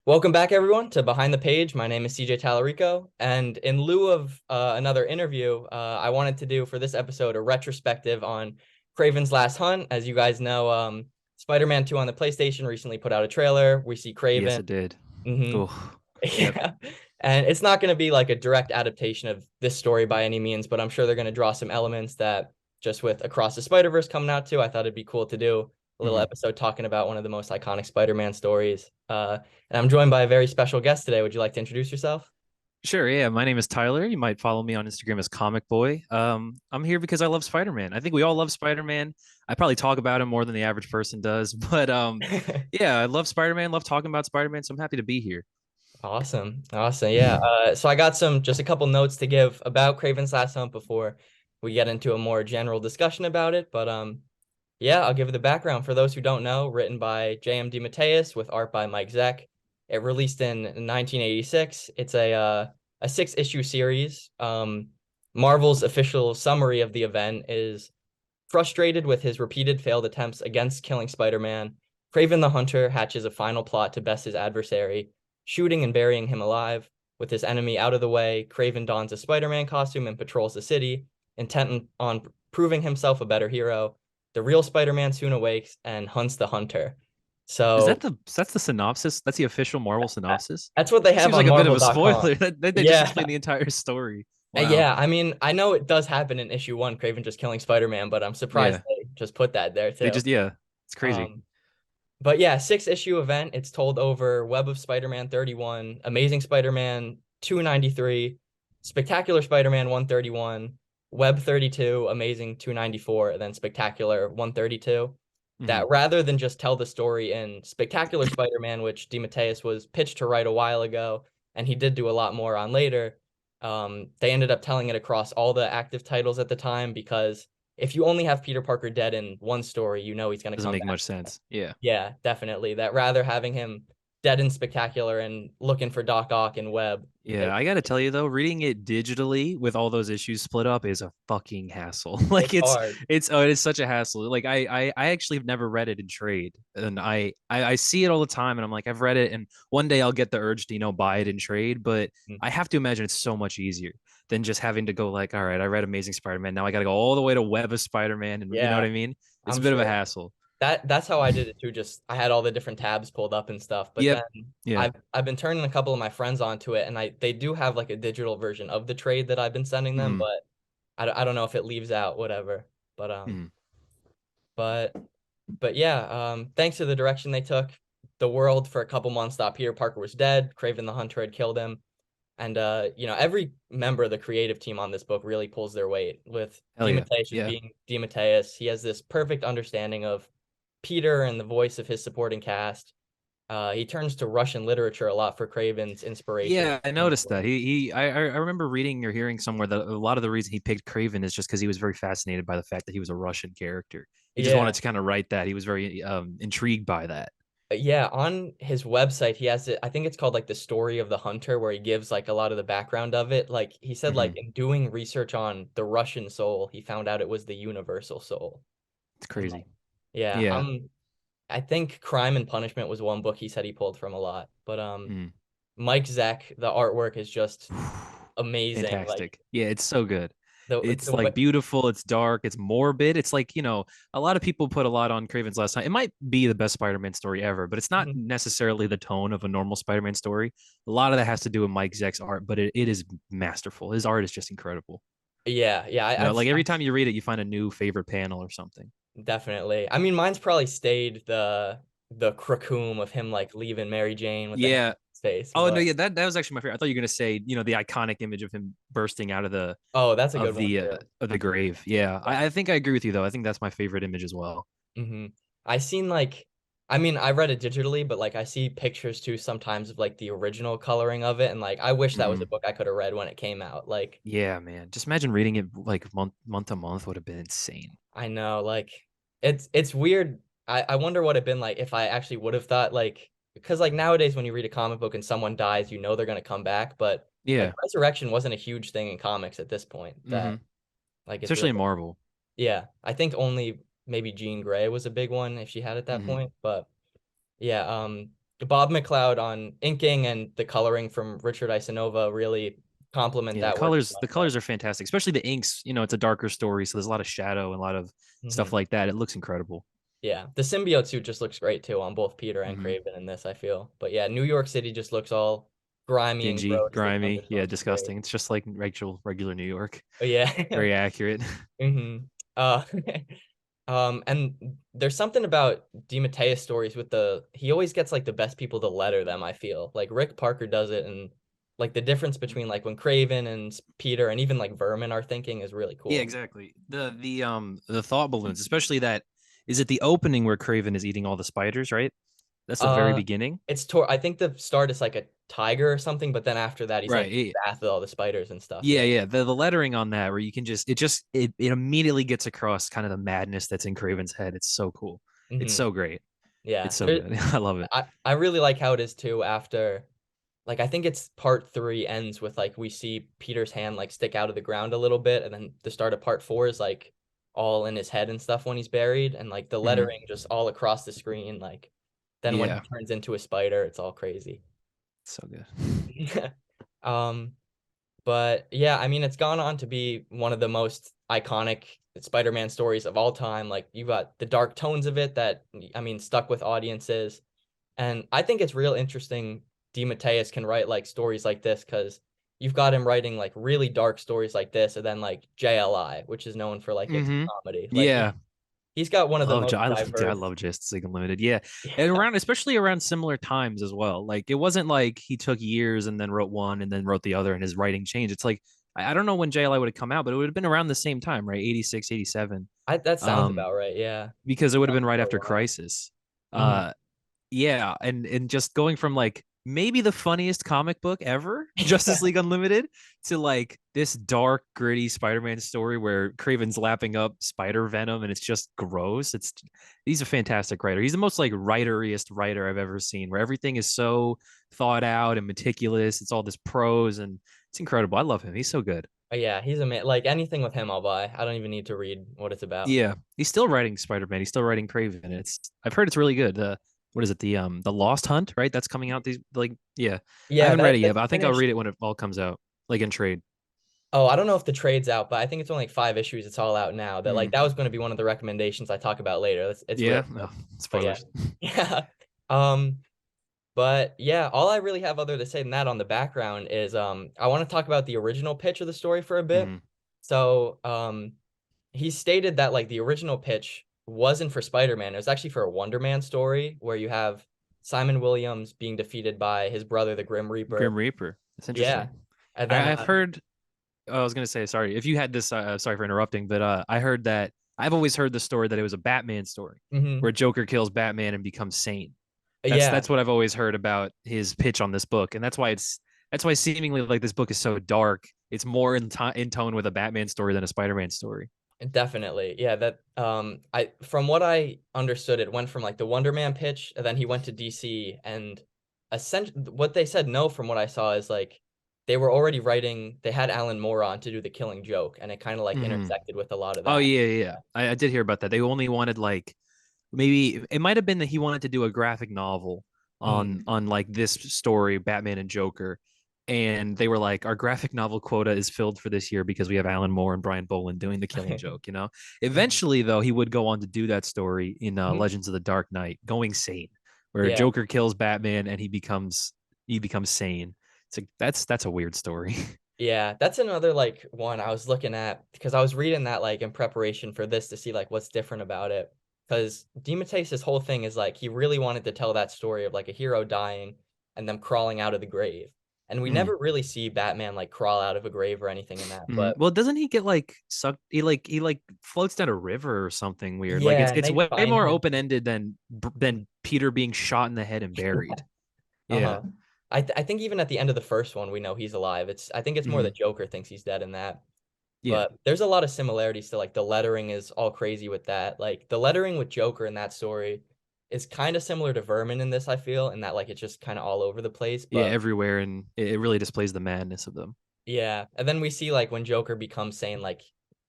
Welcome back, everyone, to Behind the Page. My name is CJ Talarico, and in lieu of another interview, I wanted to do for this episode a retrospective on Kraven's Last Hunt. As you guys know, Spider-Man 2 on the PlayStation recently put out a trailer. We see Yes, Kraven. it did. hmm Oh, yep. Yeah. And it's not going to be like a direct adaptation of this story by any means, but I'm sure they're going to draw some elements that just with Across the Spider-Verse coming out too, I thought it'd be cool to do a little hmm episode talking about one of the most iconic Spider-Man stories. And I'm joined by a very special guest today. Would you like to introduce yourself? Sure. Yeah. My name is Tyler. You might follow me on Instagram as Comic Boy. I'm here because I love Spider-Man. I think we all love Spider-Man. I probably talk about him more than the average person does, but yeah, I love Spider-Man. Love talking about Spider-Man. So I'm happy to be here. Awesome. Awesome. Yeah. So I got just a couple notes to give about Kraven's Last Hunt before we get into a more general discussion about it. But yeah, I'll give you the background for those who don't know. Written by J.M. DeMatteis with art by Mike Zeck. It released in 1986. It's a six-issue series. Marvel's official summary of the event is frustrated with his repeated failed attempts against killing Spider-Man. Kraven the Hunter hatches a final plot to best his adversary, shooting and burying him alive. With his enemy out of the way, Kraven dons a Spider-Man costume and patrols the city, intent on proving himself a better hero. The real Spider-Man soon awakes and hunts the Hunter. Is So that that's the synopsis? That's the official Marvel synopsis? that's what they That have seems on like a bit of a Marvel.com. spoiler. That they just Yeah. explained the entire story. Wow. Yeah, I mean, I know it does happen in issue one, Kraven just killing Spider-Man, but I'm surprised Yeah. they just put that there They too. just yeah. It's crazy. Um, But yeah, six-issue event. It's told over Web of Spider-Man 31, Amazing Spider-Man 293, Spectacular Spider-Man 131, Web 32, Amazing 294, and then Spectacular 132. hmm That rather than just tell the story in Spectacular Spider-Man, which DeMatteis was pitched to write a while ago, and he did do a lot more on later, they ended up telling it across all the active titles at the time because if you only have Peter Parker dead in one story, you know he's going to Doesn't come make back. much sense. Yeah. Yeah, definitely. That rather having him dead and spectacular and looking for Doc Ock and Webb. Yeah, I gotta tell you though, reading it digitally with all those issues split up is a fucking hassle. Like It's hard. it's such a hassle. Like I actually have never read it in trade, and I see it all the time, and I'm like I've read it, and one day I'll get the urge to buy it in trade, but Mm. I have to imagine it's so much easier than just having to go like, all right, I read Amazing Spider-Man, now I got to go all the way to Web of Spider-Man, and you know what Yeah, I mean? It's a I'm bit of a sure. hassle. That's how I did it too. Just I had all the different tabs pulled up and stuff. But then Yep. Yeah. I've been turning a couple of my friends onto it, and they do have like a digital version of the trade that I've been sending them, hmm but I don't know if it leaves out whatever. But hmm but but yeah, thanks to the direction they took, the world for a couple months thought Peter Parker was dead. Kraven the Hunter had killed him. And every member of the creative team on this book really pulls their weight with Hell yeah. DeMatteis just Yeah. being DeMatteis. He has this perfect understanding of Peter and the voice of his supporting cast. He turns to Russian literature a lot for Craven's inspiration. Yeah, I noticed that. I remember reading or hearing somewhere that a lot of the reason he picked Craven is just because he was very fascinated by the fact that he was a Russian character. He just Yeah. wanted to kind of write that. He was very intrigued by that. Yeah, on his website, he has it. I think it's called like the story of the hunter, where he gives like a lot of the background of it. Like he said, like hmm in doing research on the Russian soul, he found out it was the universal soul. It's And like, crazy. yeah, Yeah. I think Crime and Punishment was one book he said he pulled from a lot. But Mm. Mike Zeck, the artwork is just amazing. Like Fantastic. Yeah, it's so good. It's the way, like beautiful, it's dark, it's morbid. It's like, a lot of people put a lot on Craven's Last Night. It might be the best Spider-Man story ever, but it's not Mhm. necessarily the tone of a normal Spider-Man story. A lot of that has to do with Mike Zeck's art, but it is masterful. His art is just incredible. Yeah, yeah, Like every time you read it, you find a new favorite panel or something. definitely. I mean, mine's probably stayed the crackoon of him like leaving Mary Jane with the hand Yeah. in his face. Oh no, But yeah, that was actually my favorite. I thought you were gonna say, the iconic image of him bursting out of the oh, that's a good of one the uh, too. of the grave. Yeah, Yeah. I think I agree with you though. I think that's my favorite image as well. hmm I seen like, I mean, I read it digitally, but like I see pictures too sometimes of like the original coloring of it, and like I wish that was a hmm book I could have read when it came out. Like Yeah, man. Just imagine reading it like month to month would have been insane. I know, like it's weird. I wonder what it'd been like if I actually would have thought like because like nowadays when you read a comic book and someone dies, you know they're gonna come back, but like Yeah. resurrection wasn't a huge thing in comics at this point that hmm like it's Especially really in Marvel. yeah. I think only maybe Jean Grey was a big one if she had at that hmm point, but yeah, Bob McLeod on inking and the coloring from Richard Isanova really complement Yeah, that work as the much. colors are fantastic, especially the inks. You know, it's a darker story, so there's a lot of shadow and a lot of stuff Hmm. like that. It looks incredible. Yeah, the symbiote suit just looks great too on both Peter and Hmm. Kraven in this, I feel. But yeah, New York City just looks all grimy and Dingy, gross. The grimy, yeah, thunderstorms are great. disgusting. It's just like regular New York. But yeah. Very accurate. Hmm. Uh, and there's something about DeMatteis stories with he always gets like the best people to letter them, I feel. Like Rick Parker does it, and like the difference between like when Craven and Peter and even like Vermin are thinking is really Yeah, cool. exactly. The thought balloons, especially that is it the opening where Craven is eating all the spiders, right? That's the very Uh beginning. I think the start is like a tiger or something, but then after that he's like Right. bath with all the spiders and stuff. Yeah, Yeah. yeah. The lettering on that where you can it immediately gets across kind of the madness that's in Craven's head. It's so cool. It's Hmm. so great. Yeah. It's so good. I love it. I really like how it is too after like I think it's part three ends with like we see Peter's hand like stick out of the ground a little bit, and then the start of part four is like all in his head and stuff when he's buried, and like the Hmm. lettering just all across the screen. Like then when he Yeah. turns into a spider, it's all crazy. So good. um, but yeah, I mean, it's gone on to be one of the most iconic Spider-Man stories of all time. Like you got the dark tones of it that I mean stuck with audiences. And I think it's real interesting DeMatteis can write like stories like this because you've got him writing like really dark stories like this, and then like JLI, which is known for like its Hmm. comedy. Like Yeah. he's got one of the most Dude, I diverse. love Justice League Unlimited. Yeah. And Yeah. around especially around similar times as well. Like it wasn't like he took years and then wrote one and then wrote the other and his writing changed. It's like I don't know when JLI would have come out, but it would have been around the same time, right? 86, 87. That sounds Um, about right. Yeah. because it would have been Done right for a after while. Crisis. Hmm. Uh, yeah, and just going from like maybe the funniest comic book ever, Justice Yeah. League Unlimited, to like this dark, gritty Spider-Man story where Craven's lapping up spider venom and it's just gross. He's a fantastic writer. He's the most like writeriest writer I've ever seen, where everything is so thought out and meticulous. It's all this prose and it's incredible. I love him. He's so good. Yeah, he's a like anything with him I'll buy. I don't even need to read what it's about. Yeah, he's still writing Spider-Man. He's still writing Kraven. I've heard it's really good. What is it? The Lost Hunt, right? That's coming out these like yeah. I Yeah, haven't read it yet, that's but I think I'll finished. read it when it all comes out, like in trade. Oh, I don't know if the trade's out, but I think it's only like 5 issues. It's all out now. That Hmm. like that was going to be one of the recommendations I talk about later. It's really Yeah. good. No, But yeah, spoilers. yeah. Um, but yeah, all I really have other to say than that on the background is I want to talk about the original pitch of the story for a bit. Hmm. So he stated that like the original pitch wasn't for Spider-Man. It was actually for a Wonder Man story where you have Simon Williams being defeated by his brother, the Grim Grim Reaper. Reaper. That's Yeah, interesting. and then I've heard. Oh, I was gonna say sorry if you had this. Sorry for interrupting, but I heard that I've always heard the story that it was a Batman story mhm. where Joker kills Batman and becomes sane. Yeah, That's what I've always heard about his pitch on this book, and that's why seemingly like this book is so dark. It's more in tone with a Batman story than a Spider-Man story. definitely. Yeah, that I from what I understood, it went from like the Wonder Man pitch, and then he went to DC, and essentially what they said no from what I saw is like they were already writing, they had Alan Moore on to do the Killing Joke, and it kind of like Hmm. intersected with a lot of Oh that. yeah, yeah. I did hear about that. They only wanted like maybe it might have been that he wanted to do a graphic novel Mm. on like this story, Batman and Joker. And they were like, our graphic novel quota is filled for this year because we have Alan Moore and Brian Boland doing the Killing Joke. You know, Mhm. eventually though, he would go on to do that story in Mhm. Legends of the Dark Knight, Going Sane, where Yeah. Joker kills Batman and he becomes sane. It's like that's a weird story. Yeah, that's another like one I was looking at because I was reading that like in preparation for this to see like what's different about it. Because DeMatteis' whole thing is like he really wanted to tell that story of like a hero dying and them crawling out of the grave. And we Mm. never really see Batman like crawl out of a grave or anything in that. Mm. But Well, doesn't he get like sucked? He like floats down a river or something weird. Like yeah, and it's they way find more him. open ended than Peter being shot in the head and buried. Yeah. Uh-huh. I think even at the end of the first one we know he's alive. I think it's more the Mm. Joker thinks he's dead in that. Yeah. But there's a lot of similarities to like the lettering is all crazy with that. Like the lettering with Joker in that story is kind of similar to Vermin in this, I feel, in that like it's just kind of all over the place. Yeah. But Everywhere, and it really displays the madness of them. yeah, and then we see like when Joker becomes sane, like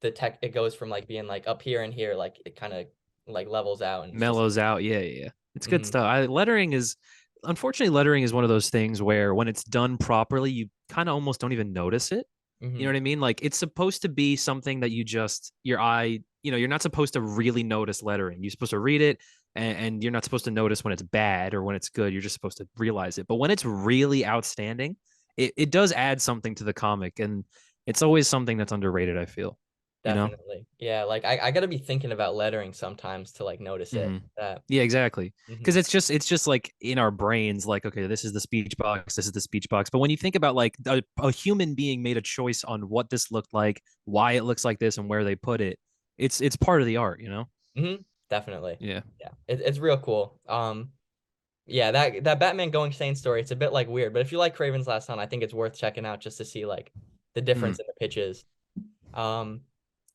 the tech it goes from like being like up here and here, like it kind of like levels out and it's just Mellows out. Yeah, yeah. It's good mhm. stuff. Lettering is. unfortunately, lettering is one of those things where when it's done properly, you kind of almost don't even notice it. You know Hmm. what I mean? Like it's supposed to be something that you just your eye, you're not supposed to really notice lettering. You're supposed to read it and you're not supposed to notice when it's bad or when it's good. You're just supposed to realize it. But when it's really outstanding, it does add something to the comic. And it's always something that's underrated, I feel, you know? Definitely. Yeah, like I gotta be thinking about lettering sometimes to like notice it. Hmm. That. Yeah, exactly. Hmm. Because it's just like in our brains, like, okay, this is the speech box, this is the speech box. But when you think about like a human being made a choice on what this looked like, why it looks like this, and where they put it, it's part of the art, you know? Hmm. Definitely. Yeah. Yeah, it's real cool. Yeah, that Batman going sane story, it's a bit like weird, but if you like Kraven's Last Hunt, I think it's worth checking out just to see like the difference Mm-hmm. in the pitches. Um,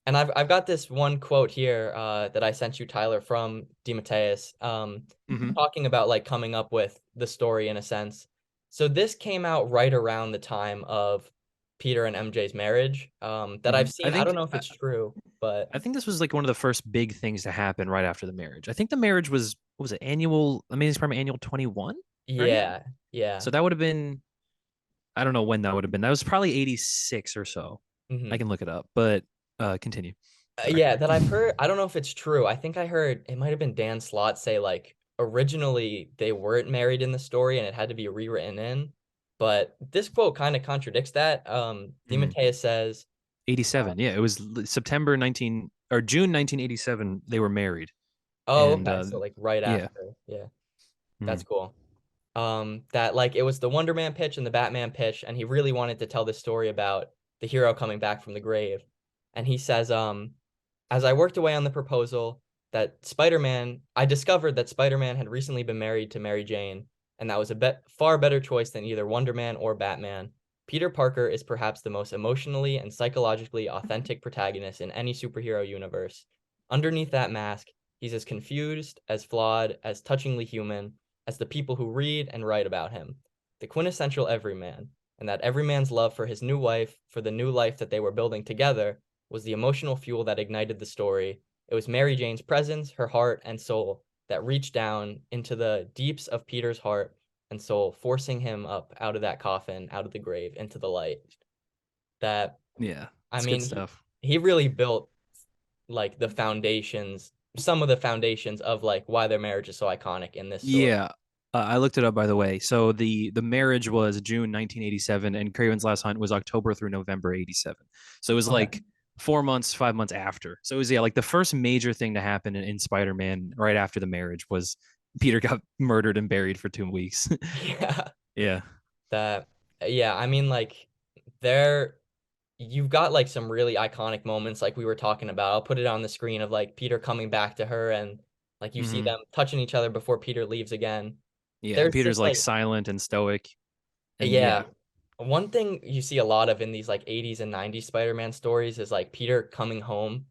and I've got this one quote here that I sent you, Tyler, from DeMatteis, Mm-hmm. talking about like coming up with the story in a sense. So this came out right around the time of Peter and MJ's marriage, that Mm-hmm. I've seen. I don't know if it's true, but I think this was like one of the first big things to happen right after the marriage. I think the marriage was what was it, annual Amazing Spider-Man annual 21, right? yeah, yeah. So that would have been I don't know when that would have been. That was probably 86 or so. I Hmm. can look it up, but continue. Sorry. Yeah, that I've heard. I don't know if it's true. I think I heard it might have been Dan Slott say like originally they weren't married in the story and it had to be rewritten in. But this quote kind of contradicts that. Mm. DeMatteis says, 87. Yeah, it was September 19 or June 1987 they were married. "Oh, And okay, so like right yeah. after." Yeah, that's Mm. cool. That like it was the Wonder Man pitch and the Batman pitch, and he really wanted to tell this story about the hero coming back from the grave. And he says, as I worked away on the proposal I discovered that Spider-Man had recently been married to Mary Jane, and that was a far better choice than either Wonder Man or Batman. Peter Parker is perhaps the most emotionally and psychologically authentic protagonist in any superhero universe. Underneath that mask, he's as confused, as flawed, as touchingly human as the people who read and write about him. The quintessential everyman, and that everyman's love for his new wife, for the new life that they were building together, was the emotional fuel that ignited the story. It was Mary Jane's presence, her heart and soul, that reached down into the deeps of Peter's heart and soul, forcing him up out of that coffin, out of the grave, into the light. That, Yeah. I It's good mean, stuff. he really built like the foundations, some of the foundations of like why their marriage is so iconic in this story. Yeah. I looked it up by the way. So the marriage was June 1987 and Craven's Last Hunt was October through November 87. So it was Okay. like 4 months, 5 months after. So it was yeah, like the first major thing to happen in Spider-Man right after the marriage was Peter got murdered and buried for 2 weeks. Yeah. Yeah. That, yeah, I mean, like, there, you've got like some really iconic moments, like we were talking about. I'll put it on the screen of like Peter coming back to her and like you see Hmm. them touching each other before Peter leaves again. Yeah. And There's Peter's just like like, silent and stoic. And yeah, yeah. one thing you see a lot of in these like 80s and 90s Spider-Man stories is like Peter coming home.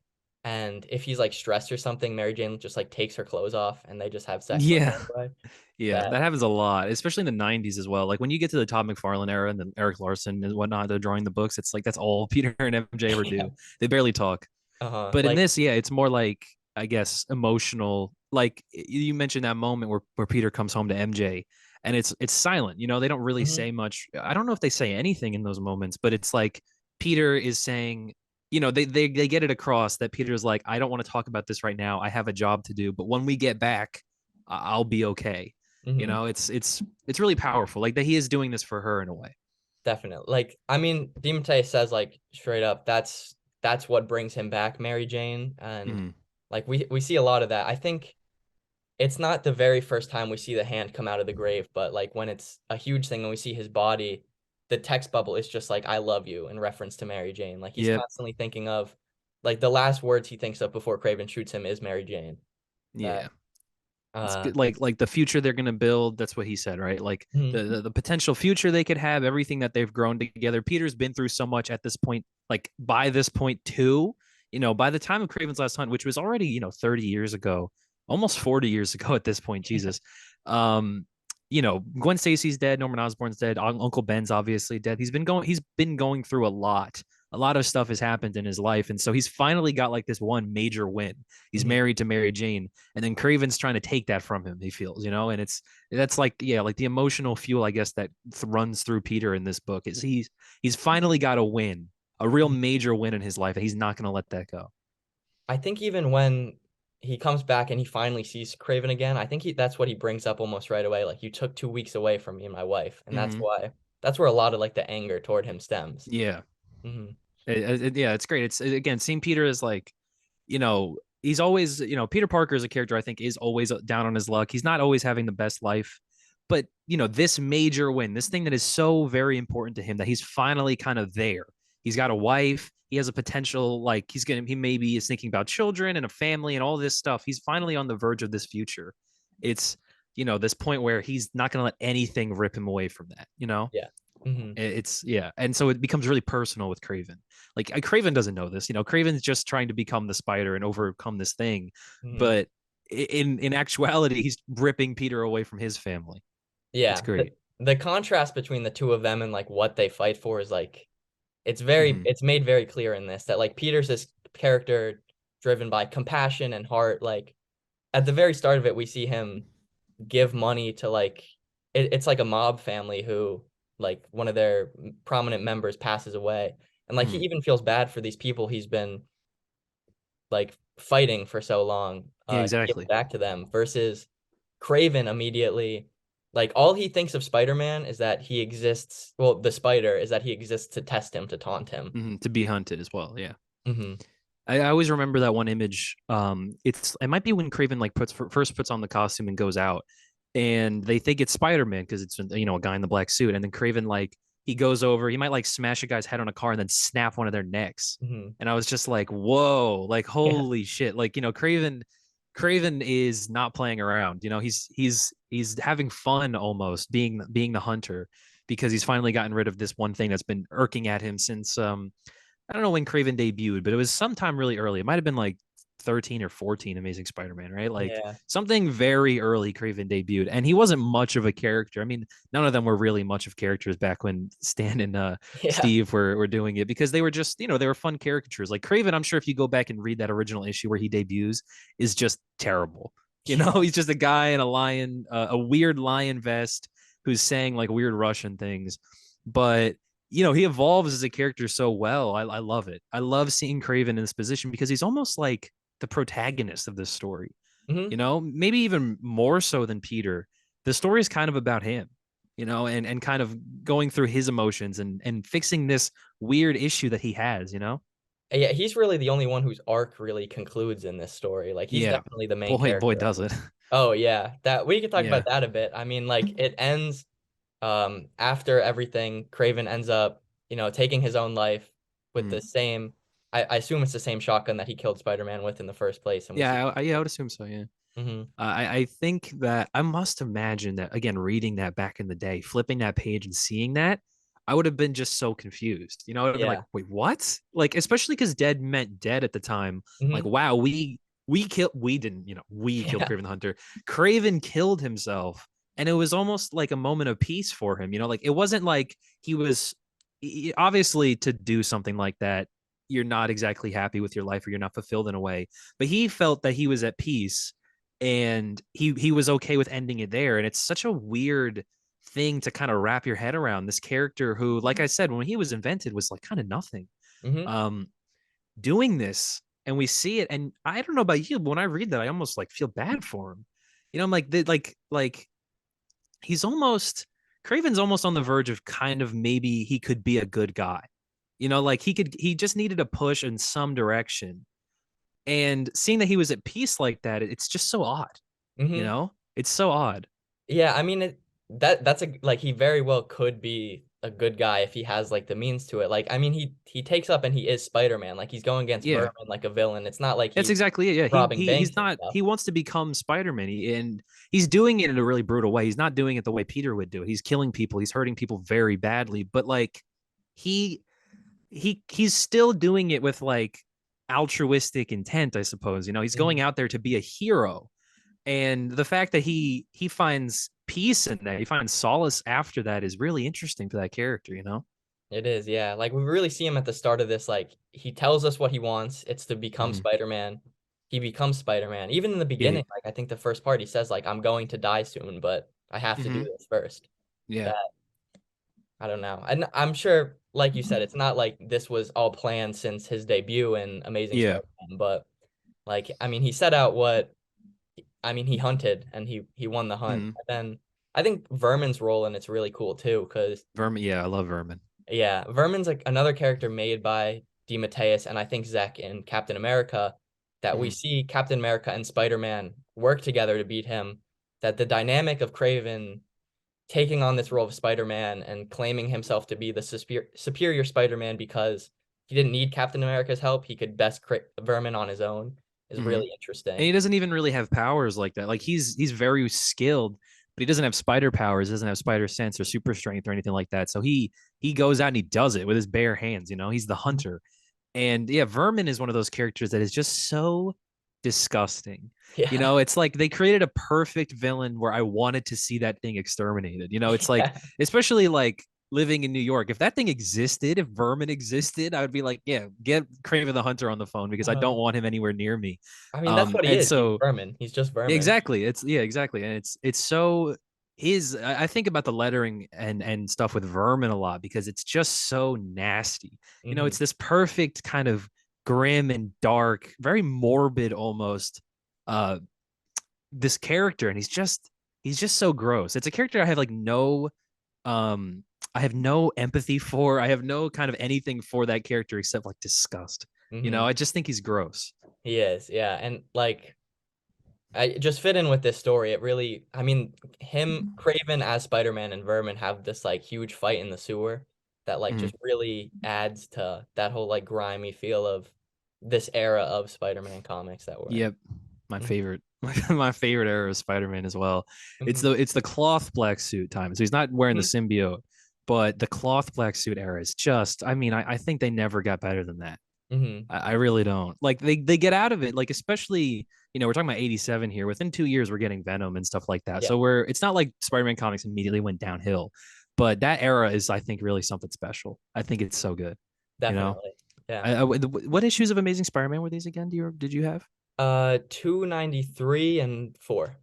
And if he's like stressed or something, Mary Jane just like takes her clothes off and they just have sex like Yeah. right away. Yeah, That, that happens a lot, especially in the 90s as well. Like when you get to the Todd McFarlane era and then Eric Larson and whatnot, they're drawing the books. It's like that's all Peter and MJ ever yeah, do. They barely talk. But in like, this, yeah, it's more like, I guess, emotional. Like you mentioned that moment where Peter comes home to MJ and it's silent. They don't really mhm, say much. I don't know if they say anything in those moments, but it's like Peter is saying, they get it across that Peter's like, I don't want to talk about this right now. I have a job to do, but when we get back, I'll be okay. mhm. It's really powerful. Like that he is doing this for her in a way. Definitely. Like, I mean, DeMattei says like straight up, that's what brings him back, Mary Jane. And Mm. like we see a lot of that. I think it's not the very first time we see the hand come out of the grave, but like when it's a huge thing and we see his body, the text bubble is just like I love you in reference to Mary Jane. Like he's Yep. constantly thinking of like the last words he thinks of before Kraven shoots him is Mary Jane. That Yeah. It's uh good. Like the future they're gonna build. That's what he said, right? Like mhm, the potential future they could have, everything that they've grown together. Peter's been through so much at this point. Like by this point too, by the time of Craven's Last Hunt, which was already 30 years ago, almost 40 years ago at this point. Jesus. Um, Gwen Stacy's dead. Norman Osborn's dead. Uncle Ben's obviously dead. He's been going through a lot a lot of stuff has happened in his life, and so he's finally got like this one major win. He's Hmm. married to Mary Jane, and then Craven's trying to take that from him. He feels, and that's like, yeah, like the emotional fuel, I guess, that runs through Peter in this book is he's finally got a win, a real major win in his life, and he's not going to let that go. I think even when he comes back and he finally sees Craven again, I think that's what he brings up almost right away. Like, you took 2 weeks away from me and my wife, and Mm-hmm. that's where a lot of like the anger toward him stems. Yeah. Hmm. Yeah, it's great. It's again, seeing Peter as like, he's always, Peter Parker as a character, I think, is always down on his luck. He's not always having the best life, but this major win, this thing that is so very important to him, that he's finally kind of there. He's got a wife. He has a potential, like he maybe is thinking about children and a family and all this stuff. He's finally on the verge of this future. It's, this point where he's not going to let anything rip him away from that. Yeah. Hmm. It's yeah, and so it becomes really personal with Kraven. Like Kraven doesn't know this, Kraven's just trying to become the Spider and overcome this thing, Hmm. but in actuality, he's ripping Peter away from his family. It's Yeah. great. The contrast between the two of them and like what they fight for is like Hmm. it's made very clear in this that like Peter's this character driven by compassion and heart. Like at the very start of it, we see him give money to like it's like a mob family who like one of their prominent members passes away, and like he Hmm. even feels bad for these people he's been like fighting for so long, Yeah, to give exactly. back to them versus Craven immediately. Like all he thinks of Spider-Man is that he exists. Well, the spider is that he exists to test him, to taunt him. To be hunted as well. Yeah. Hmm. I always remember that one image. It might be when Craven like first puts on the costume and goes out, and they think it's Spider-Man because it's a guy in the black suit, and then Craven like he goes over, he might like smash a guy's head on a car and then snap one of their necks, Hmm. and I was just like, whoa, like Yeah. holy shit, like Craven is not playing around. He's having fun almost being the hunter because he's finally gotten rid of this one thing that's been irking at him since I don't know when Craven debuted, but it was sometime really early. It might have been like 13 or 14 Amazing Spider-Man, right? Like Yeah. something very early Craven debuted. And he wasn't much of a character. I mean, none of them were really much of characters back when Stan and Yeah. Steve were doing it because they were just, they were fun caricatures. Like Craven, I'm sure if you go back and read that original issue where he debuts, is just terrible. Yeah. He's just a guy in a lion, a weird lion vest who's saying like weird Russian things. But he evolves as a character so well. I love it. I love seeing Craven in this position because he's almost like the protagonist of this story. Hmm. Maybe even more so than Peter. The story is kind of about him, and kind of going through his emotions and fixing this weird issue that he has. Yeah, he's really the only one whose arc really concludes in this story. Like he's Yeah. definitely the main Boy, character. does it. Oh yeah, that we could talk about Yeah. that a bit. I mean, like it ends after everything, Craven ends up, taking his own life with Hmm. the same I assume it's the same shotgun that he killed Spider-Man with in the first place, and we see. Yeah, I would assume so. Yeah. Hmm. I think that I must imagine that again, reading that back in the day, flipping that page and seeing that, I would have been just so confused. I would have been like, Yeah. wait, what? Like, especially because dead meant dead at the time. Like, Hmm. wow, we didn't, we killed Yeah. Craven the Hunter. Craven killed himself. And it was almost like a moment of peace for him. Like it wasn't like he was obviously to do something like that, you're not exactly happy with your life or you're not fulfilled in a way. But he felt that he was at peace and he was okay with ending it there. And it's such a weird thing to kind of wrap your head around, this character who, like I said, when he was invented was like kind of nothing, Hmm. um doing this, and we see it. And I don't know about you, but when I read that, I almost like feel bad for him. I'm like he's almost Craven's almost on the verge of kind of maybe he could be a good guy. Like he just needed a push in some direction. And seeing that he was at peace like that, it's just so odd. Hmm. It's so odd. Yeah, I mean that's a like he very well could be a good guy if he has like the means to it. Like I mean he takes up and he is Spider-Man. Like he's going against Yeah. Vermin like a villain. It's not like That's he's exactly it. Yeah, robbing he's banks and not. stuff. He wants to become Spider-Man, and he's doing it in a really brutal way. He's not doing it the way Peter would do it. He's killing people. He's hurting people very badly. But like, he he's still doing it with like altruistic intent, I suppose. He's going Hmm. out there to be a hero, and the fact that he finds peace in that, he finds solace after that, is really interesting for that character. It is, yeah. Like we really see him at the start of this. Like he tells us what he wants. It's to become Hmm. Spider-Man. He becomes Spider-Man. Even in the Yeah. beginning, like I think the first part, he says like, "I'm going to die soon, but I have to do Hmm. this first." Yeah. That I don't know, and I'm sure, like you said, it's not like this was all planned since his debut in Amazing Yeah. Spider-Man. But like, I mean, he set out what I mean. He hunted and he won the hunt. Hmm. And then I think Vermin's role in it's really cool too, because Vermin. Yeah, I love Vermin. yeah, Vermin's like another character made by DeMatteis and I think Zek in Captain America that we Hmm. see Captain America and Spider-Man work together to beat him. That the dynamic of Kraven taking on this role of Spider-Man and claiming himself to be the superior Spider-Man because he didn't need Captain America's help, he could best Vermin on his own is Hmm. really And interesting. he doesn't even really have powers like that. Like he's very skilled, but he doesn't have spider powers, doesn't have spider sense or super strength or anything like that. So he goes out and he does it with his bare hands. You know, he's the Mhm. hunter. And yeah, Vermin is one of those characters that is just so disgusting. You Yeah. know, it's like they created a perfect villain where I wanted to see that thing exterminated. You know, it's like, Yeah. especially like living in New York, if that thing existed, if Vermin existed, I would be like, yeah, get Kraven the Hunter on the phone because I Uh, don't want him anywhere near me. I mean, that's what he And is. He's so Vermin. He's just Vermin. exactly. It's yeah, exactly. And it's so his I think about the lettering and stuff with Vermin a lot because it's just so nasty. You know, Hmm. it's this perfect kind of grim and dark, very morbid almost uh this character and he's just so gross. It's a character I have like no um I have no empathy for. I have no kind of anything for that character except like disgust. You know, Hmm. I just think he's gross. He is, yeah. And like I just fit in with this story. It really, I mean, him, Craven as Spider-Man and Vermin have this like huge fight in the sewer that like Mhm. just really adds to that whole like grimy feel of this era of Spider-Man comics that we're in. Yep, my Hmm. favorite, my favorite era of Spider-Man as well. It's Hmm. the cloth black suit time, so he's not wearing the Hmm. symbiote, but the cloth black suit era is just. I mean, I think they never got better than that. Hmm. I really don't. Like they get out of it, like especially we're talking about '87 here. Within 2 years, we're getting Venom and stuff like that. Yeah, So it's not like Spider-Man comics immediately went downhill, but that era is I think really something special. I think it's so good. You know, definitely. Yeah. what issues of Amazing Spider-Man were these again? Did you have? 293 and 4.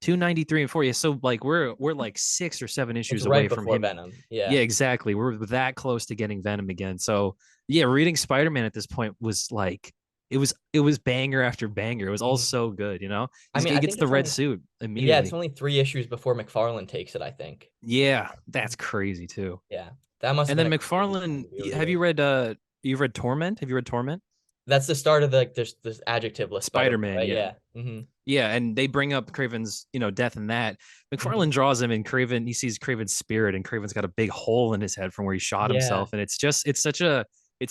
293 and 4. Yeah, so like we're like 6 or 7 It's issues right away from before him. Venom. Yeah, Yeah. exactly. We're that close to getting Venom again. So yeah, reading Spider-Man at this point was like it was banger after banger. It was all Mhm. so good, you know? I mean, He I gets think the it's red only suit yeah, it's immediately. only 3 issues before McFarlane takes it, I think. Yeah, that's crazy too. Yeah. That must have And been then a crazy time McFarlane, to be a have reader. you've read Torment? Have you read Torment? That's the start of the this adjectiveless Spider-Man, Spider-Man, right? yeah. Yeah. Hmm. Yeah, and they bring up Craven's, death in that. Hmm. McFarlane draws him, and Craven he sees Craven's spirit, and Craven's got a big hole in his head from where he shot Yeah. himself, and it's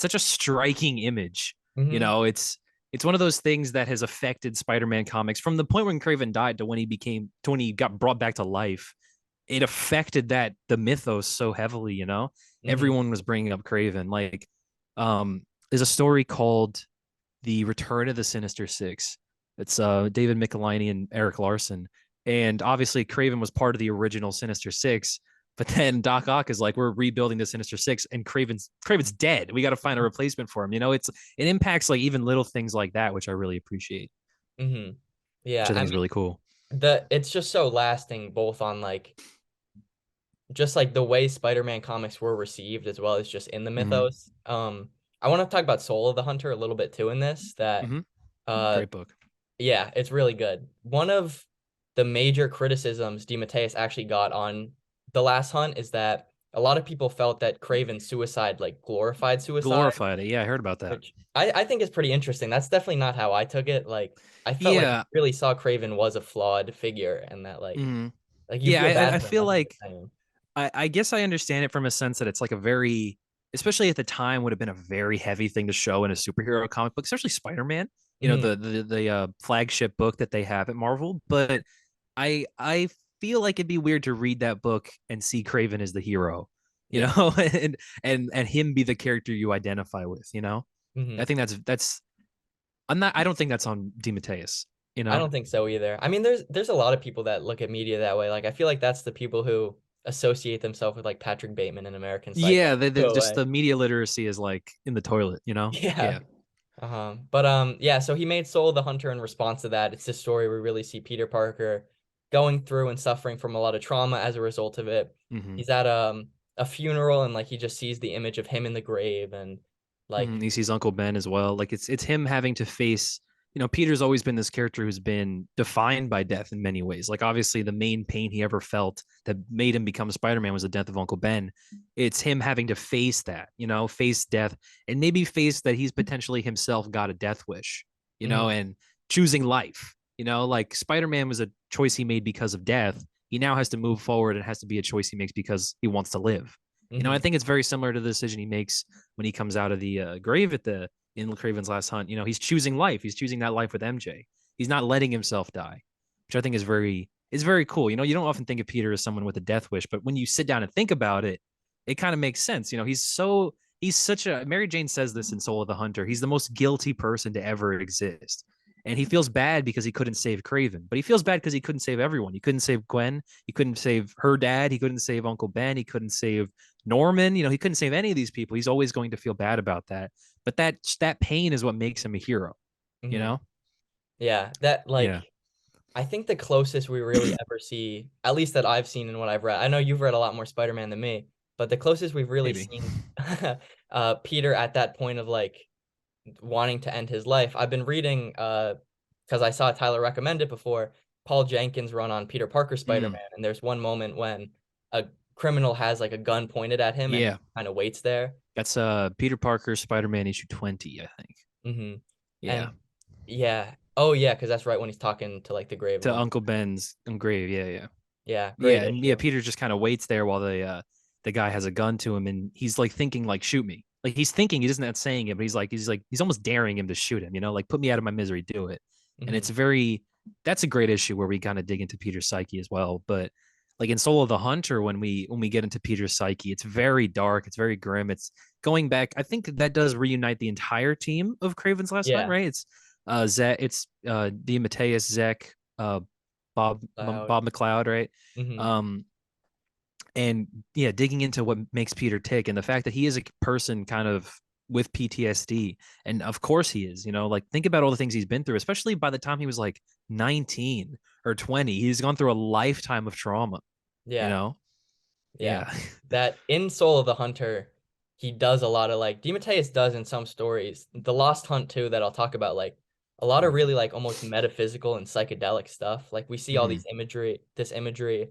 such a striking image. You Hmm. know, it's one of those things that has affected Spider-Man comics from the point when Craven died to when he got brought back to life. It affected the mythos so heavily. Hmm. Everyone was bringing up Craven. Like, there's a story called The Return of the Sinister Six. It's David Michelinie and Eric Larson. And obviously, Craven was part of the original Sinister Six. But then Doc Ock is like, we're rebuilding the Sinister Six, and Craven's dead. We got to find a replacement for him. It impacts like even little things like that, which I really appreciate, Hmm. which Yeah. I I think is mean, really cool. it's just so lasting both on like just like the way Spider-Man comics were received as well as just in the Mm-hmm. mythos. I want to talk about Soul of the Hunter a little bit too in this that Mm-hmm. uh Great book. yeah, it's really good. One of the major criticisms DeMatteis actually got on The Last Hunt is that a lot of people felt that Craven's suicide like glorified suicide, Glorified it. Yeah, I heard about that. which I think is pretty interesting. That's definitely not how I took it. Like I felt like you Yeah. really saw Craven was a flawed figure and that Mm-hmm. like you Yeah, feel I bad I for him feel like you were like saying. I guess I understand it from a sense that it's like a very, especially at the time, would have been a very heavy thing to show in a superhero comic book, especially Spider-Man. Hmm. The flagship book that they have at Marvel. But I feel like it'd be weird to read that book and see Craven as the hero, Yeah. and him be the character you identify with. I Hmm. think that's I'm not. I don't think that's on DeMatteis. You I know. don't think so either. I mean, there's a lot of people that look at media that way. Like I feel like that's the people who associate themselves with like Patrick Bateman in American Psycho. Yeah, they Go just away. the media literacy is like in the toilet, you know? Yeah. Yeah. But yeah, so he made Soul the Hunter in response to that. It's this story we really see Peter Parker going through and suffering from a lot of trauma as a result of it. Hmm. He's at a funeral and like he just sees the image of him in the grave and like He sees Uncle Ben as well. Like it's him having to face, Peter's always been this character who's been defined by death in many ways. Like obviously the main pain he ever felt that made him become Spider-Man was the death of Uncle Ben. It's him having to face that, face death and maybe face that he's potentially himself got a death wish, mhm, and choosing life. Like Spider-Man was a choice he made because of death. He now has to move forward and has to be a choice he makes because he wants to live. I mhm, think it's very similar to the decision he makes when he comes out of the grave at the in Kraven's last hunt. He's choosing life. He's choosing that life with MJ. He's not letting himself die, which I think is very cool. You don't often think of Peter as someone with a death wish, but when you sit down and think about it, it kind of makes sense. He's such a Mary Jane says this in Soul of the Hunter. He's the most guilty person to ever exist. And he feels bad because he couldn't save Kraven, but he feels bad because he couldn't save everyone. He couldn't save Gwen. He couldn't save her dad. He couldn't save Uncle Ben. He couldn't save Norman. He couldn't save any of these people. He's always going to feel bad about that. But that pain is what makes him a hero. You mhm. know? Yeah, that like Yeah. I think the closest we really ever see, at least that I've seen and what I've read. I know you've read a lot more Spider-Man than me, but the closest we've really Maybe. seen Peter at that point of like wanting to end his life. I've been reading because I saw Tyler recommend it before, Paul Jenkins' run on Peter Parker Mm, Spider-Man, and there's one moment when a criminal has like a gun pointed at him and yeah. kind of waits there. That's Peter Parker Spider-Man issue 20, I think. Hmm. Yeah. And yeah, oh yeah, because that's right when he's talking to like the grave of To Uncle. Uncle Ben's grave. Yeah, yeah. Yeah, great Yeah, and yeah, issue. Peter just kind of waits there while the guy has a gun to him, and he's like thinking like shoot me. Like he's thinking, he doesn't not saying it, but he's almost daring him to shoot him, like put me out of my misery, do it. And Hmm. it's very that's a great issue where we kind of dig into Peter's psyche as well. But like in Soul of the Hunter, when we get into Peter's psyche, it's very dark, it's very grim. It's going back. I think that does reunite the entire team of Kraven's Last Hunt, Yeah, right? It's Mateus, Zek, loud. Bob McLeod, right? Hmm. Um, and yeah, digging into what makes Peter tick and the fact that he is a person kind of with PTSD. And of course he is, like think about all the things he's been through, especially by the time he was like 19 or 20. He's gone through a lifetime of trauma, you Yeah, know? yeah. Yeah. That in Soul of the Hunter, he does a lot of like DeMatteis does in some stories. The Lost Hunt too, that I'll talk about, like a lot of really like almost metaphysical and psychedelic stuff. Like we see all Mm-hmm. these imagery.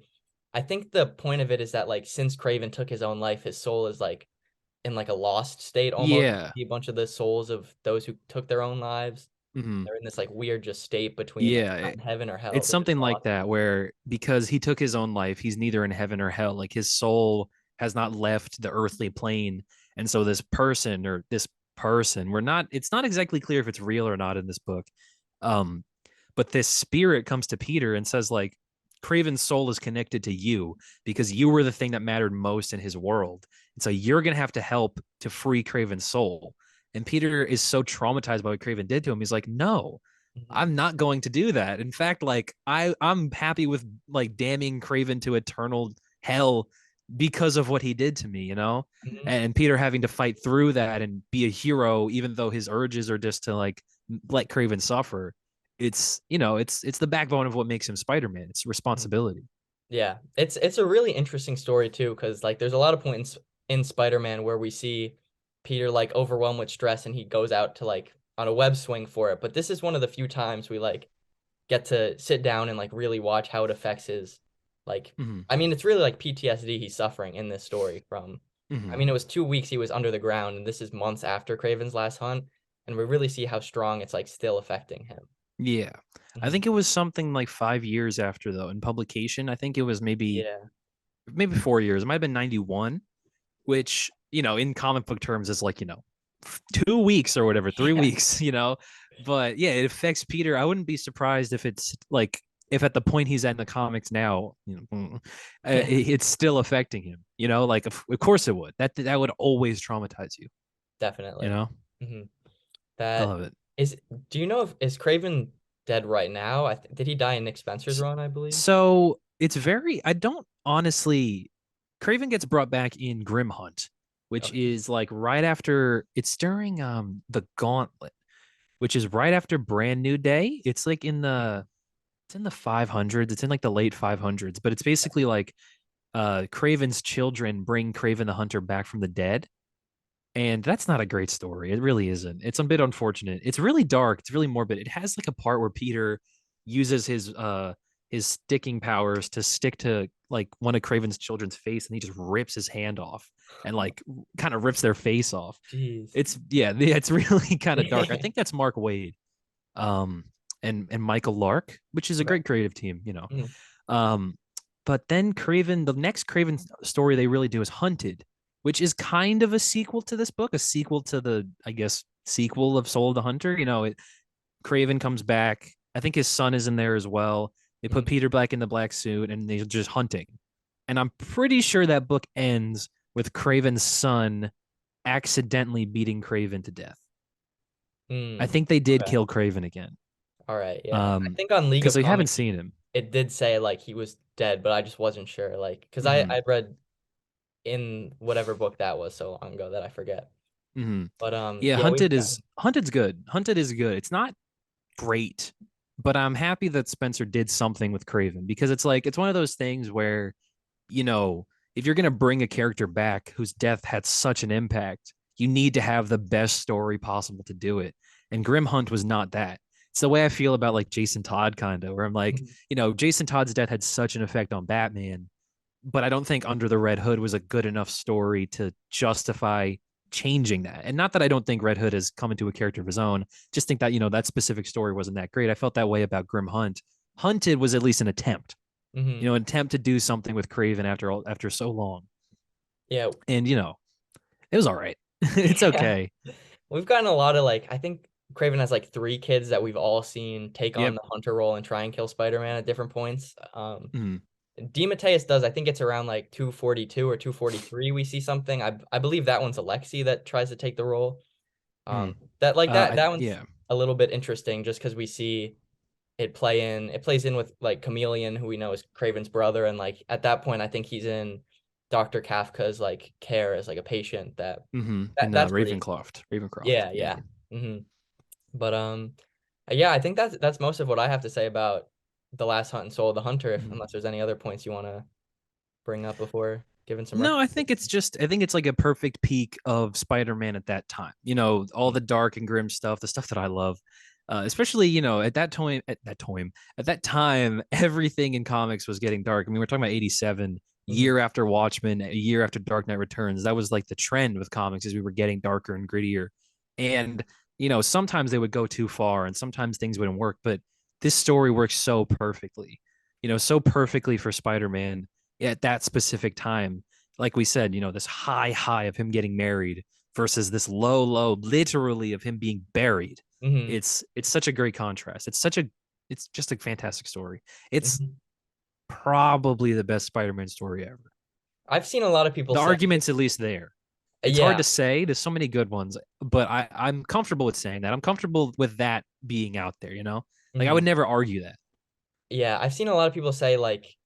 I think the point of it is that like since Craven took his own life, his soul is like in like a lost state almost. You Yeah. see a bunch of the souls of those who took their own lives. Mm-hmm. They're in this like weird just state between like Yeah. not in heaven or hell. It's They're just something like lost. that where because he took his own life, he's neither in heaven or hell. Like his soul has not left the earthly plane. And so this person, it's not exactly clear if it's real or not in this book. Um, but this spirit comes to Peter and says, like, Craven's soul is connected to you because you were the thing that mattered most in his world. And so you're gonna have to help to free Craven's soul. And Peter is so traumatized by what Craven did to him. He's like, no, Mhm. I'm not going to do that. In fact, like I'm happy with like damning Craven to eternal hell because of what he did to me, Mhm. and Peter having to fight through that and be a hero, even though his urges are just to like let Craven suffer. It's the backbone of what makes him Spider-Man. It's Mhm. responsibility. Yeah, it's a really interesting story too, because like there's a lot of points in Spider-Man where we see Peter like overwhelmed with stress and he goes out to like on a web swing for it. But this is one of the few times we like get to sit down and like really watch how it affects his like Mm-hmm. I mean it's really like PTSD he's suffering in this story from I Mm-hmm. mean it was 2 weeks he was under the ground and this is months after Craven's last hunt and we really see how strong it's like still affecting him. Yeah. I Mhm. think it was something like 5 years after though in publication. I think it was maybe Yeah. maybe 4 years. It might have been 91, which, in comic book terms is like, 2 weeks or whatever, three Yeah, weeks, But yeah, it affects Peter. I wouldn't be surprised if it's like, if at the point he's at in the comics now, yeah, it's still affecting him, like, of course it would. That would always traumatize you, you definitely. know? Mhm. I That love it. is. Do you know if is Craven dead right now? Did he die in Nick Spencer's run? I believe. So it's very, I don't honestly. Kraven gets brought back in Grim Hunt, which Okay. is like right after it's during the Gauntlet, which is right after Brand New Day. It's like it's in the 500s. It's in like the late 500s, but it's basically like Kraven's children bring Kraven the Hunter back from the dead. And that's not a great story. It really isn't. It's a bit unfortunate. It's really dark. It's really morbid. It has like a part where Peter uses his sticking powers to stick to like one of Kraven's children's face, and he just rips his hand off and like kind of rips their face off. Jeez. It's yeah, it's really kind of dark. I think that's Mark Waid, um, and Michael Lark, which is a Okay. great creative team, you know. Mhm. Um, but then Craven, the next Craven story they really do is Hunted, which is kind of a sequel to this book, a sequel to the, I guess, sequel of Soul of the Hunter. You know, Craven comes back. I think his son is in there as well. They put Mhm. Peter Black in the black suit and they're just hunting. And I'm pretty sure that book ends with Craven's son accidentally beating Craven to death. I Mm. think they did Okay. kill Craven again. All right. Yeah. I think on League Because of we haven't Comics seen him. it did say like he was dead, but I just wasn't sure. Like, because Mm-hmm. I read in whatever book that was so long ago that I forget. Mm-hmm. But Yeah, yeah, we've Hunted's good. Hunted is good. It's not great, but I'm happy that Spencer did something with Craven because it's like it's one of those things where, you know, if you're gonna bring a character back whose death had such an impact, you need to have the best story possible to do it. And Grim Hunt was not that. It's the way I feel about like Jason Todd, kind of, where I'm like, Mhm. you know, Jason Todd's death had such an effect on Batman, but I don't think Under the Red Hood was a good enough story to justify changing that. And not that I don't think Red Hood has come into a character of his own, just think that, you know, that specific story wasn't that great. I felt that way about Grim Hunt. Hunted was at least an attempt, you Mhm. know, an attempt to do something with Craven after so long. Yeah. And, you know, it was all right. It's Yeah. okay. We've gotten a lot of like I think Craven has like three kids that we've all seen take on Yep. the hunter role and try and kill Spider-Man at different points. Mm, DeMatteis does. I think it's around like 242 or 243. We see something. I believe that one's Alexi that tries to take the role. mm. That like that one's Yeah. a little bit interesting just because we see it plays in with like Chameleon, who we know is Craven's brother, and like at that point, I think he's in Dr. Kafka's like care as like a patient. Mm-hmm. And That's pretty. Ravencroft. Yeah, Yeah. yeah. But yeah, I think that's most of what I have to say about the Last Hunt and Soul of the Hunter. If Mhm. unless there's any other points you want to bring up before giving some No, recommendations. I think it's like a perfect peak of Spider-Man at that time. You know, all Mm, the dark and grim stuff, the stuff that I love. Especially, you know, at that time, everything in comics was getting dark. I mean, we're talking about 87, mhm, year after Watchmen, a year after Dark Knight Returns. That was like the trend with comics as we were getting darker and grittier. And, you know, sometimes they would go too far and sometimes things wouldn't work, but this story works so perfectly, you know, so perfectly for Spider-Man at that specific time. Like we said, you know, this high of him getting married versus this low literally of him being buried. mhm, It's such a great contrast. It's just a fantastic story. It's mhm. probably the best Spider-Man story ever. I've seen a lot of people The say, argument's at least there. It's hard yeah, to say. There's so many good ones, but I'm comfortable with saying that. I'm comfortable with that being out there, you know? Like I would mhm. never argue that. Yeah, I've seen a lot of people say like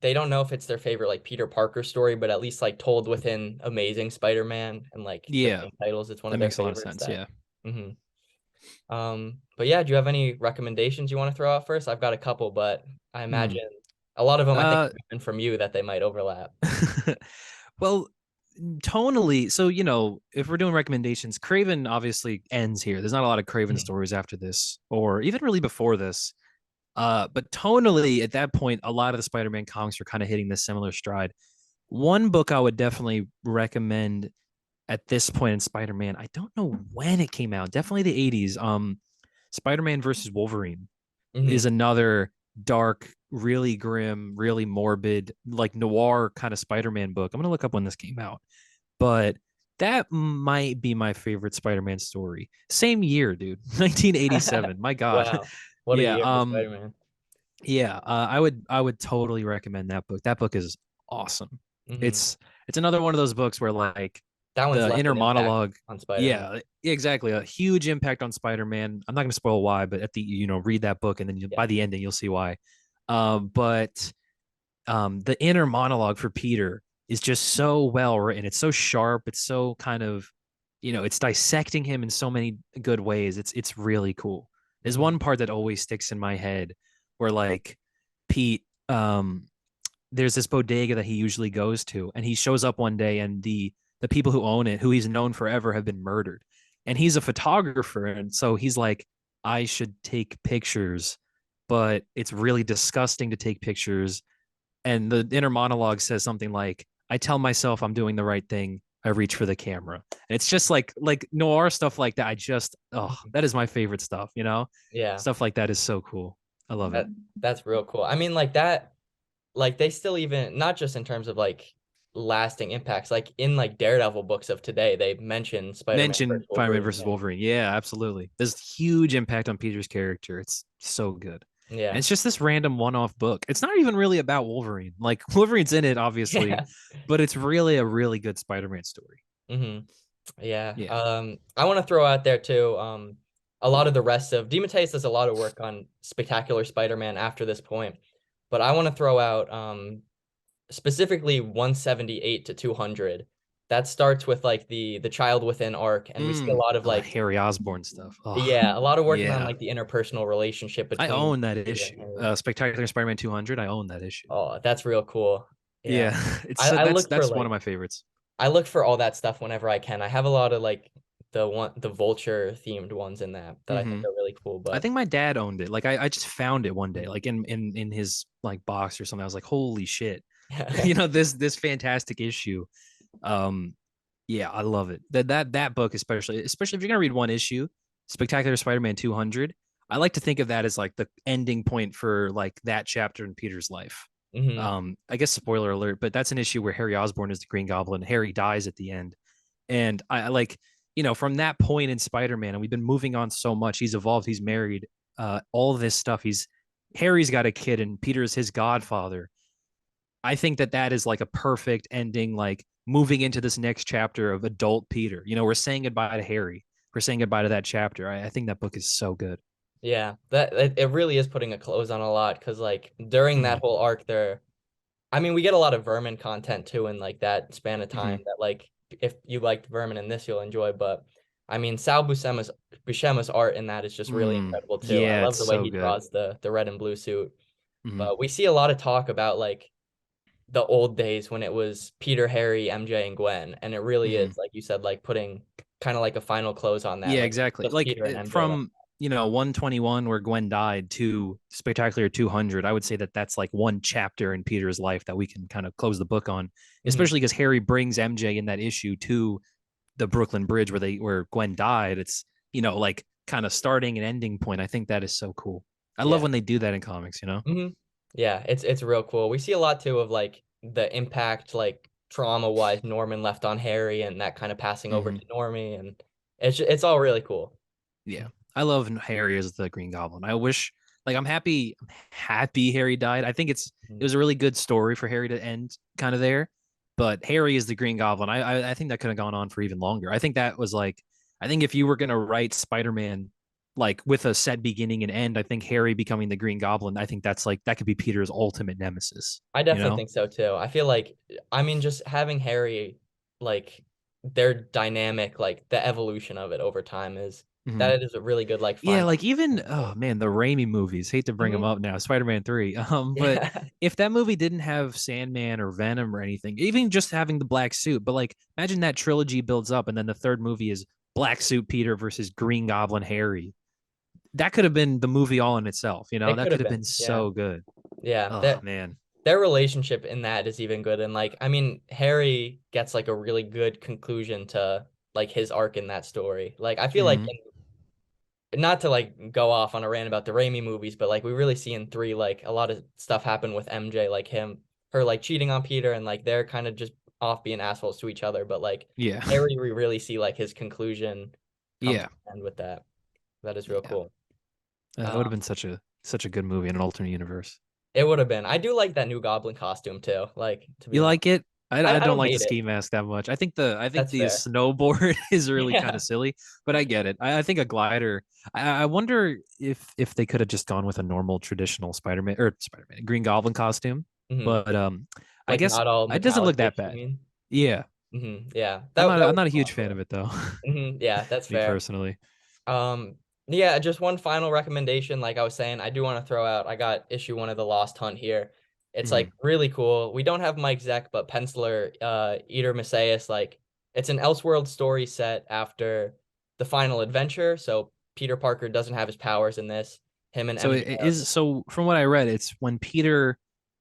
they don't know if it's their favorite like Peter Parker story, but at least like told within Amazing Spider-Man and like the Yeah, main titles, it's one that of their makes a lot of favorites sense. that. Yeah. hmm but yeah, do you have any recommendations you want to throw out first? I've got a couple, but I Hmm. imagine a lot of them I think Uh are coming from you that they might overlap. well, tonally, so you know, if we're doing recommendations, Craven obviously ends here. There's not a lot of Craven Mhm. stories after this, or even really before this. But tonally, at that point, a lot of the Spider-Man comics are kind of hitting this similar stride. One book I would definitely recommend at this point in Spider-Man, I don't know when it came out, definitely the 80s. Spider-Man versus Wolverine is Mhm. another dark, really grim, really morbid, like noir kind of Spider-Man book. I'm gonna look up when this came out, but that might be my favorite Spider-Man story. Same year, dude, 1987. My God, Wow. What a yeah, year for Spider-Man. yeah. I would totally recommend that book. That book is awesome. hmm It's it's another one of those books where like That one's the left inner an impact monologue, on Spider-Man. yeah, exactly, a huge impact on Spider-Man. I'm not going to spoil why, but at the, you know, read that book and then Yeah. by the ending you'll see why. But the inner monologue for Peter is just so well written. It's so sharp. It's so kind of, it's dissecting him in so many good ways. It's really cool. There's Hmm. one part that always sticks in my head where like Pete, there's this bodega that he usually goes to, and he shows up one day, and the people who own it, who he's known forever, have been murdered. And he's a photographer, and so he's like, I should take pictures, but it's really disgusting to take pictures. And the inner monologue says something like, I tell myself I'm doing the right thing, I reach for the camera. And it's just like noir stuff like that. That is my favorite stuff, Yeah, stuff like that is so cool. I love it. that that's real cool. I mean, like that, like they still even not just in terms of like lasting impacts, like in like Daredevil books of today, they mention Spider-Man Mention versus Spider-Man Wolverine. versus Wolverine. Yeah, absolutely. There's huge impact on Peter's character. It's so good. And Yeah. it's just this random one-off book. It's not even really about Wolverine. Like Wolverine's in it, obviously, Yeah. but it's really a really good Spider-Man story. Hmm. Yeah. Yeah. I want to throw out there too. A lot of the rest of DeMatteis does a lot of work on Spectacular Spider-Man after this point, but I want to throw out specifically 178 to 200. That starts with like the Child Within arc, and we see a lot of like Harry Osborn stuff. Oh, yeah, a lot of working on yeah. like the interpersonal relationship I between own that Peter and issue. Harry. Spectacular Spider-Man 200. I own that issue. Oh, that's real cool. Yeah. Yeah, it's I that's look for that's one of like my favorites. I look for all that stuff whenever I can. I have a lot of like the vulture themed ones in that I think Hmm. are really cool. I But think my dad owned it. Like I just found it one day, like in his like box or something. I was like, holy shit, this fantastic issue. Um, yeah, I love it. That book especially if you're gonna read one issue, Spectacular Spider-Man 200. I like to think of that as like the ending point for like that chapter in Peter's life. hmm. I guess spoiler alert, but that's an issue where Harry Osborn is the Green Goblin. Harry dies at the end, and I like from that point in Spider-Man, and we've been moving on so much. He's evolved. He's married. All of this stuff. Harry's got a kid, and Peter's his godfather. I think that is like a perfect ending, like moving into this next chapter of adult Peter. We're saying goodbye to Harry. We're saying goodbye to that chapter. I think that book is so good. Yeah, that it really is putting a close on a lot because like during that Mm-hmm. whole arc there, I mean we get a lot of Vermin content too in like that span of Mm-hmm. time that like if you liked Vermin in this you'll enjoy. But I mean Sal Buscema's art in that is just really incredible too. I Yeah, love it's the way so he good. draws the red and blue suit. Mm-hmm. But we see a lot of talk about like the old days when it was Peter, Harry, MJ, and Gwen, and it really Mm-hmm. is like you said, like putting kind of like a final close on that, Yeah, like exactly. just Like Peter and MJ. Like, from 121 where Gwen died to Spectacular 200, I would say that's like one chapter in Peter's life that we can kind of close the book on, mhm. especially because Harry brings MJ in that issue to the Brooklyn Bridge where Gwen died. It's like kind of starting and ending point. I think that is so cool. I love Yeah. when they do that in comics. Hmm. Yeah, it's real cool. We see a lot too of like the impact like trauma-wise Norman left on Harry and that kind of passing over Mm-hmm. to Normie and it's all really cool. Yeah, I love Harry as the Green Goblin. I wish, like, I'm happy Harry died. I think it Mhm. was a really good story for Harry to end kind of there. But Harry is the Green Goblin. I think that could have gone on for even longer. I think that was like, I think if you were gonna write Spider-Man like with a set beginning and end, I think Harry becoming the Green Goblin, I think that's like that could be Peter's ultimate nemesis. I You definitely know? think so too. I feel like I mean just having Harry like their dynamic like the evolution of it over time is Mm-hmm. that is a really good like Yeah, final. like even oh man, the Raimi movies. Hate to bring them Hmm. up now. Spider-Man 3. But Yeah, if that movie didn't have Sandman or Venom or anything, even just having the black suit, but like imagine that trilogy builds up and then the third movie is Black Suit Peter versus Green Goblin Harry. That could have been the movie all in itself. it That could could have have been been. Yeah. so good. Yeah. Oh That man. their relationship in that is even good. And like, I mean, Harry gets like a really good conclusion to like his arc in that story. Like, I feel like Hmm. not to like go off on a rant about the Raimi movies, but like we really see in three like a lot of stuff happen with MJ, like her like cheating on Peter, and like they're kind of just off being assholes to each other. But like Yeah. Harry, we really see like his conclusion come to Yeah. an end with that. That is real Yeah. cool. That Uh, would have been such a good movie in an alternate universe. it would have been. I do like that new Goblin costume too. Like to be You honest, like it? I I don't don't like the hate it. ski mask that much. I think That's the fair. snowboard is really kind Yeah. of silly, but I get it. I think a glider. I wonder if they could have just gone with a normal traditional Spider-Man Green Goblin costume. Hmm. But I Like guess not all it doesn't look that metallic-ish, you bad. mean? Yeah, Yeah, I'm that not. that I'm would not a be huge fan cool. of it though. Yeah, that's Me fair. personally. Um, yeah, just one final recommendation. Like I was saying, I do want to throw out. I got issue one of the Lost Hunt here. It's Mhm. like really cool. We don't have Mike Zeck, but penciler Eater Macias. Like it's an Elseworld story set after the final adventure. So Peter Parker doesn't have his powers in this. Him and So MJ. it is. So from what I read, it's when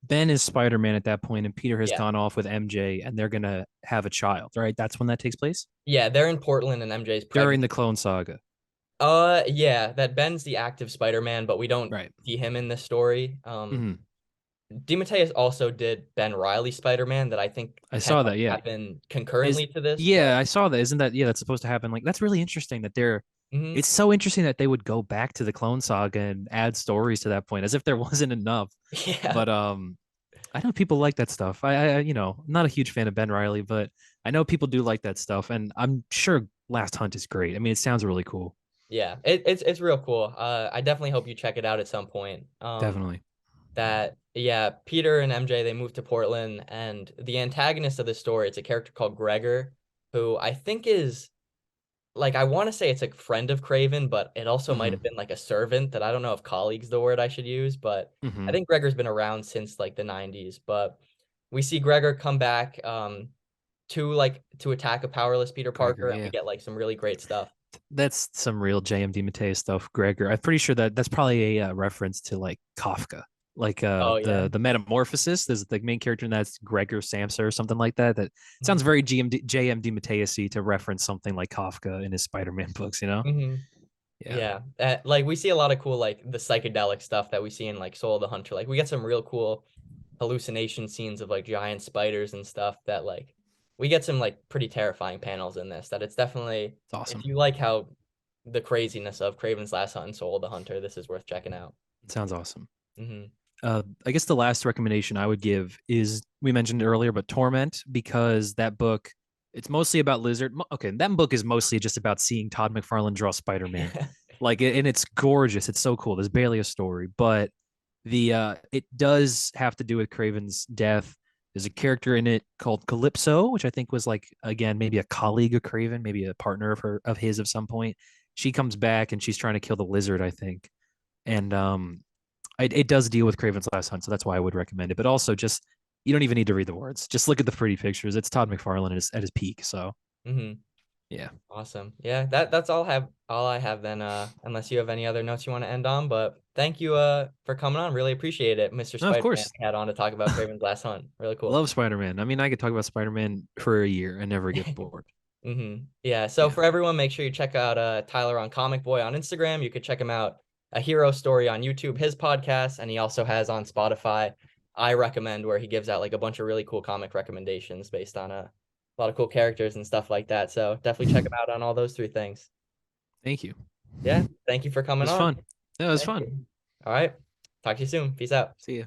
Ben is Spider-Man at that point, and Peter has Yeah, gone off with MJ, and they're gonna have a child. Right? That's when that takes place yeah, they're in Portland, and MJ's during pregnant. the Clone Saga. Yeah, that Ben's the active Spider-Man, but we don't Right. see him in this story. Hmm. DeMatteis also did Ben Riley Spider-Man that I think I can saw like that. Yeah. happen Is concurrently to this, but Yeah, I saw that. Isn't that yeah? That's supposed to happen. Like that's really interesting that they're. mhm. It's so interesting that they would go back to the Clone Saga and add stories to that point, as if there wasn't enough. Yeah, But I know people like that stuff. I'm not a huge fan of Ben Riley, but I know people do like that stuff, and I'm sure Last Hunt is great. I mean, it sounds really cool. yeah, it's real cool. I definitely hope you check it out at some point. Definitely. That yeah, Peter and MJ they moved to Portland, and the antagonist of the story, it's a character called Gregor, who I think is like I want to say it's a friend of Kraven, but it also might Hmm. have been like a servant that I don't know if colleague's the word I should use, but I Hmm. think Gregor's been around since like the 90s. But we see Gregor come back to attack a powerless Peter Gregor, Parker, and we yeah, get like some really great stuff. that's some real JMD Matei stuff. Gregor, I'm pretty sure that that's probably a reference to like Kafka, like Oh yeah. the Metamorphosis. There's the main character in that's Gregor Samsa or something like that. That sounds Hmm. very JMD Matei to reference something like Kafka in his Spider-Man books. You know? Hmm. Yeah, Yeah. Like we see a lot of cool like the psychedelic stuff that we see in like Soul of the Hunter. Like we get some real cool hallucination scenes of like giant spiders and stuff that like we get some like pretty terrifying panels in this that it's definitely it's awesome. if you like how the craziness of Craven's Last Hunt and Soul of the Hunter, this is worth checking out. It sounds awesome. Hmm. I guess the last recommendation I would give is we mentioned it earlier, but Torment, because that book, it's mostly about Lizard. Okay, that book is mostly just about seeing Todd McFarlane draw Spider-Man. Like, and it's gorgeous. It's so cool. There's barely a story, but the it does have to do with Craven's death. There's a character in it called Calypso, which I think was like again maybe a colleague of Craven, maybe a partner of his of some point. She comes back and she's trying to kill the lizard, I think, and it does deal with Craven's Last Hunt, so that's why I would recommend it. But also, just you don't even need to read the words. Just look at the pretty pictures. It's Todd McFarlane at his peak. So Hmm. yeah. Awesome. Yeah, that's all I have then, unless you have any other notes you want to end on. But thank you for coming on. Really appreciate it. Mr. No, of Spider-Man course. had on to talk about Craven's Last Hunt. Really cool. Love Spider-Man. I mean, I could talk about Spider-Man for a year and never get bored. Yeah, so Yeah. for everyone, make sure you check out Tyler on Comic Boy on Instagram. You could check him out A Hero Story on YouTube, his podcast, and he also has on Spotify I Recommend, where he gives out like a bunch of really cool comic recommendations based on a lot of cool characters and stuff like that. So definitely check him out on all those three things. Thank you. Yeah, thank you for It coming was on. fun. Yeah, it was Thank fun. you. All right. Talk to you soon. Peace out. See you.